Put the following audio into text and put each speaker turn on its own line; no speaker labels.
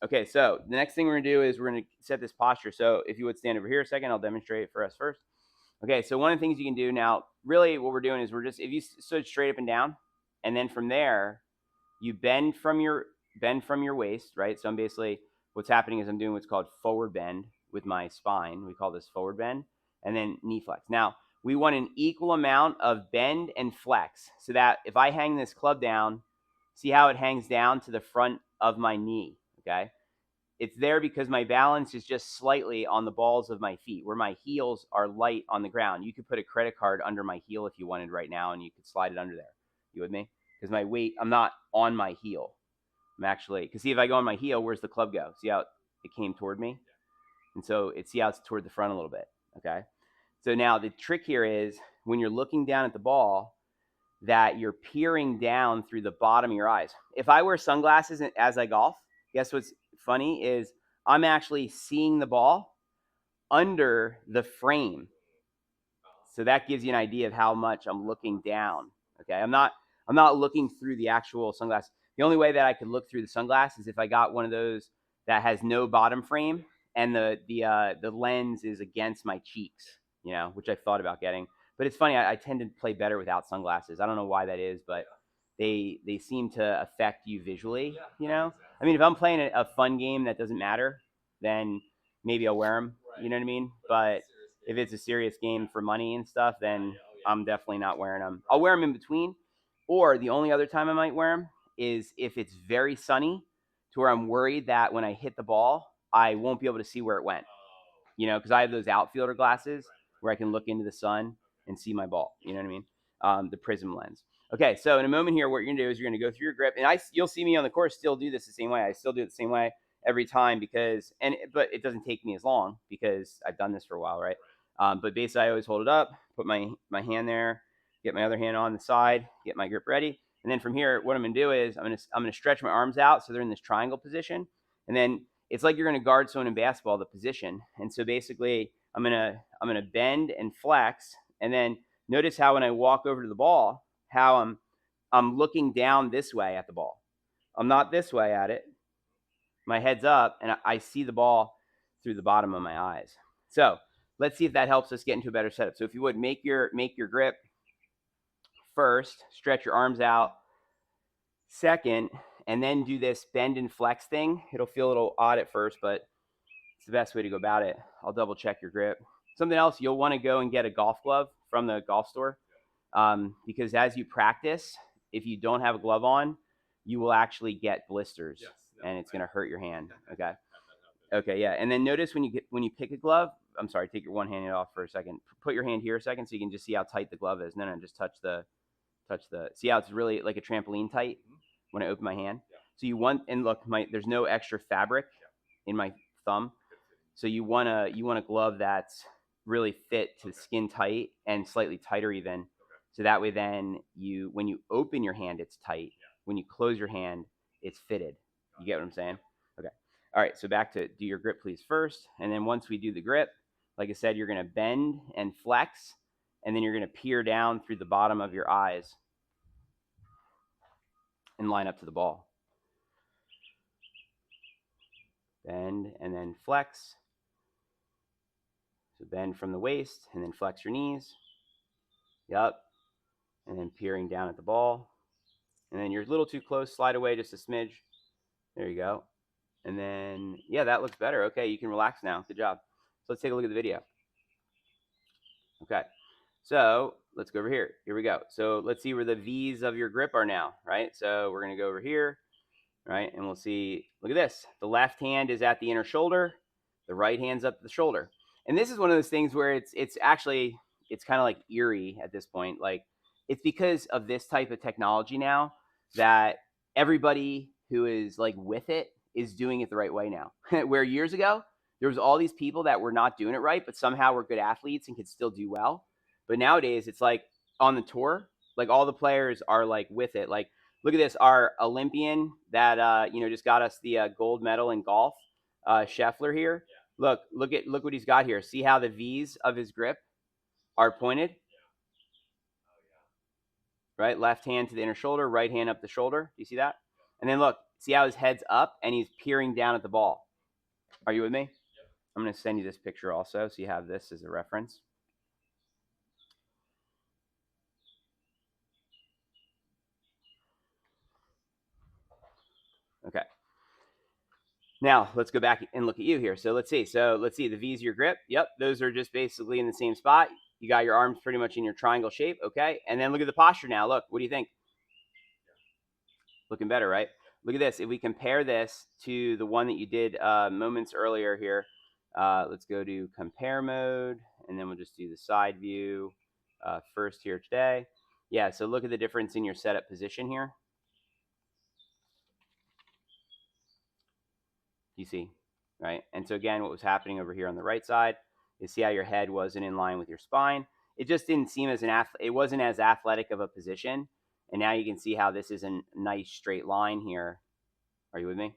Okay, so the next thing we're gonna do is we're gonna set this posture. So if you would stand over here a second, I'll demonstrate it for us first. Okay, so one of the things you can do now, really what we're doing is we're just, if you stood straight up and down, and then from there, you bend from your waist, right? So I'm basically, what's happening is I'm doing what's called forward bend with my spine. We call this forward bend, and then knee flex. Now, we want an equal amount of bend and flex so that if I hang this club down, see how it hangs down to the front of my knee, okay? It's there because my balance is just slightly on the balls of my feet, where my heels are light on the ground. You could put a credit card under my heel if you wanted right now, and you could slide it under there. You with me? Because my weight, I'm not on my heel. I'm actually, because see, if I go on my heel, where's the club go? See how it came toward me? And so see how it's toward the front a little bit, okay? So now the trick here is when you're looking down at the ball, that you're peering down through the bottom of your eyes. If I wear sunglasses as I golf, guess what's funny is I'm actually seeing the ball under the frame. So that gives you an idea of how much I'm looking down. Okay, I'm not looking through the actual sunglasses. The only way that I could look through the sunglasses is if I got one of those that has no bottom frame and the lens is against my cheeks, which I thought about getting. But it's funny, I tend to play better without sunglasses. I don't know why that is, but they seem to affect you visually. I mean, if I'm playing a fun game that doesn't matter, then maybe I'll wear them. You know what I mean? But if it's a serious game for money and stuff, then I'm definitely not wearing them. I'll wear them in between. Or the only other time I might wear them is if it's very sunny, to where I'm worried that when I hit the ball, I won't be able to see where it went. Because I have those outfielder glasses where I can look into the sun and see my ball. You know what I mean? The prism lens. Okay, so in a moment here, what you're gonna do is you're gonna go through your grip, and you'll see me on the course still do this the same way. I still do it the same way every time but it doesn't take me as long because I've done this for a while, right? But basically, I always hold it up, put my hand there, get my other hand on the side, get my grip ready, and then from here, what I'm gonna do is I'm gonna stretch my arms out so they're in this triangle position, and then it's like you're gonna guard someone in basketball, the position. And so basically, I'm gonna bend and flex, and then notice how when I walk over to the ball, how I'm looking down this way at the ball. I'm not this way at it. My head's up, and I see the ball through the bottom of my eyes. So let's see if that helps us get into a better setup. So if you would make your grip first, stretch your arms out second, and then do this bend and flex thing. It'll feel a little odd at first, but it's the best way to go about it. I'll double check your grip. Something else, you'll want to go and get a golf glove from the golf store, because as you practice, if you don't have a glove on, you will actually get blisters, and it's going to hurt your hand. Okay, yeah. And then notice when you pick a glove. I'm sorry, take your one hand off for a second. Put your hand here a second so you can just see how tight the glove is. No, just touch the. See how it's really like a trampoline tight when I open my hand. So you want, and look, there's no extra fabric in my thumb. So you want a glove that's really fit to skin tight and slightly tighter even. So that way then when you open your hand, it's tight. When you close your hand, it's fitted. You get what I'm saying? Okay. All right. So back to do your grip, please, first. And then once we do the grip, like I said, you're going to bend and flex, and then you're going to peer down through the bottom of your eyes and line up to the ball. Bend and then flex. So bend from the waist and then flex your knees. Yep. And then peering down at the ball. And then you're a little too close, slide away just a smidge. There you go. And then, yeah, that looks better. Okay, you can relax now. Good job. So let's take a look at the video. Okay. So let's go over here. Here we go. So let's see where the V's of your grip are now, right? So we're going to go over here, right? And we'll see, look at this. The left hand is at the inner shoulder. The right hand's up the shoulder. And this is one of those things where it's actually, it's kind of like eerie at this point. Like, it's because of this type of technology now that everybody who is like with it is doing it the right way now. Where years ago, there was all these people that were not doing it right, but somehow were good athletes and could still do well. But nowadays, it's like on the tour, like all the players are like with it. Like, look at this, our Olympian that just got us the gold medal in golf, Scheffler here. Look what he's got here. See how the V's of his grip are pointed? Right? Left hand to the inner shoulder, right hand up the shoulder. Do you see that? And then look, See how his head's up and he's peering down at the ball. Are you with me? I'm going to send you this picture also so you have this as a reference. Okay. Now let's go back and look at you here. So let's see. The V's your grip. Yep, those are just basically in the same spot. You got your arms pretty much in your triangle shape. Okay, and then look at the posture now. Look, what do you think? Looking better, right? Look at this. If we compare this to the one that you did moments earlier here, let's go to compare mode, and then we'll just do the side view first here today. Yeah, so look at the difference in your setup position here. You see, right? And so again, what was happening over here on the right side is see how your head wasn't in line with your spine. It just didn't seem as it wasn't as athletic of a position. And now you can see how this is a nice straight line here. Are you with me?